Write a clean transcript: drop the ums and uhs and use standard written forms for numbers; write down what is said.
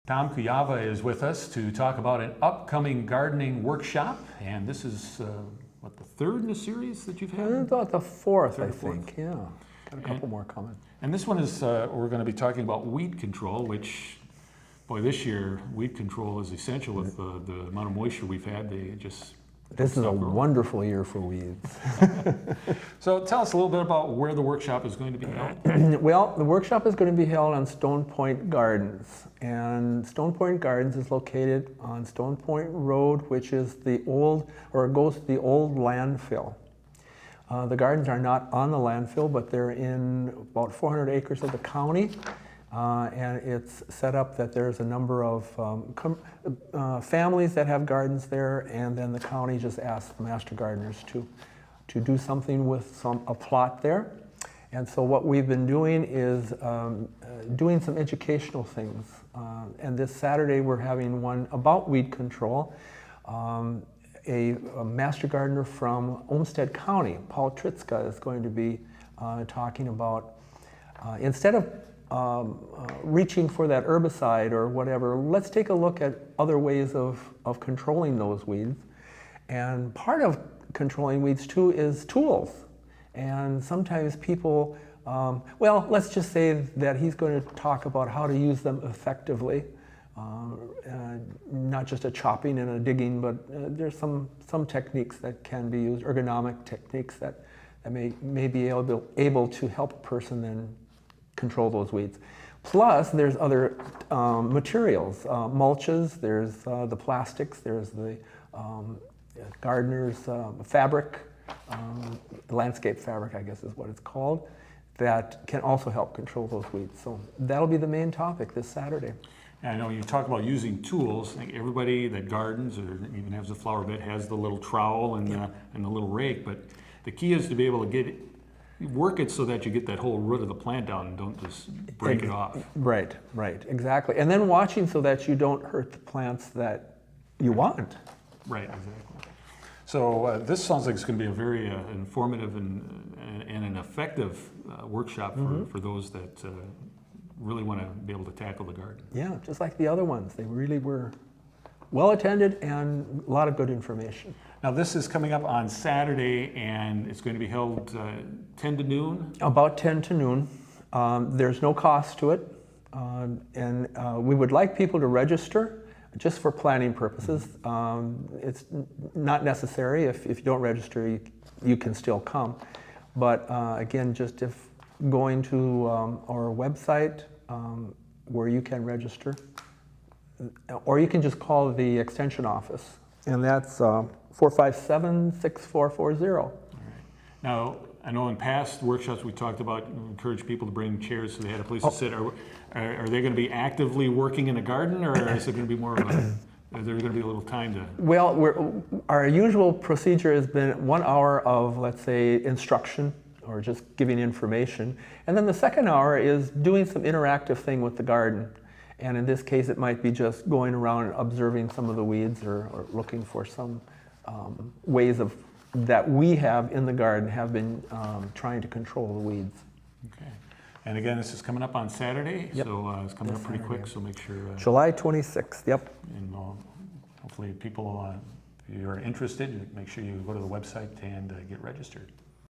Tom Kuyava is with us to talk about an upcoming gardening workshop, and this is what, the third in the series that you've had? About the fourth, Third I or fourth. think. Yeah, got a couple more coming. And this one is we're going to be talking about weed control, which, boy, this year weed control is essential with the amount of moisture we've had. They just This is a wonderful year for weeds. So tell us a little bit about where the workshop is going to be held. Well, the workshop is going to be held on Stone Point Gardens. And Stone Point Gardens is located on Stone Point Road, which is the old, or it goes to the old landfill. The gardens are not on the landfill, but they're in about 400 acres of the county. And it's set up that there's a number of families that have gardens there, and then the county just asked master gardeners to do something with a plot there. And so what we've been doing is doing some educational things. And this Saturday we're having one about weed control. A master gardener from Olmsted County, Paul Tritzka, is going to be talking about instead of reaching for that herbicide or whatever, let's take a look at other ways of controlling those weeds. And part of controlling weeds too is tools. And sometimes people, well, let's just say that he's going to talk about how to use them effectively. Not just a chopping and a digging, but there's some techniques that can be used, ergonomic techniques that may be able to help a person then control those weeds. Plus, there's other materials, mulches, there's the plastics, there's the Gardners fabric, landscape fabric, I guess is what it's called, that can also help control those weeds. So that'll be the main topic this Saturday. I know you talk about using tools. I think everybody that gardens or even has a flower bed has the little trowel and the little rake, but the key is to be able to work it so that you get that whole root of the plant down and don't just break it off. Right, exactly. And then watching so that you don't hurt the plants that you want. Right, exactly. So this sounds like it's going to be a very informative and an effective workshop for those that really want to be able to tackle the garden. Yeah, just like the other ones. They really were well attended and a lot of good information. Now this is coming up on Saturday and it's going to be held 10 to noon? About 10 to noon. There's no cost to it. And we would like people to register just for planning purposes. It's not necessary. If you don't register, you can still come. But again, just if going to our website where you can register, or you can just call the extension office, and that's 457-6440. All right. Now, I know in past workshops we talked about encourage people to bring chairs so they had a place to sit. Are they going to be actively working in a garden, or is it going to be more of a, is there going to be a little time to? Well, our usual procedure has been 1 hour of, let's say, instruction or just giving information. And then the second hour is doing some interactive thing with the garden. And in this case, it might be just going around and observing some of the weeds or looking for some ways that we have in the garden have been trying to control the weeds. Okay. And again, this is coming up on Saturday, yep. So it's coming up pretty quick, so make sure. July 26th, yep. And hopefully people, if you're interested, make sure you go to the website and get registered.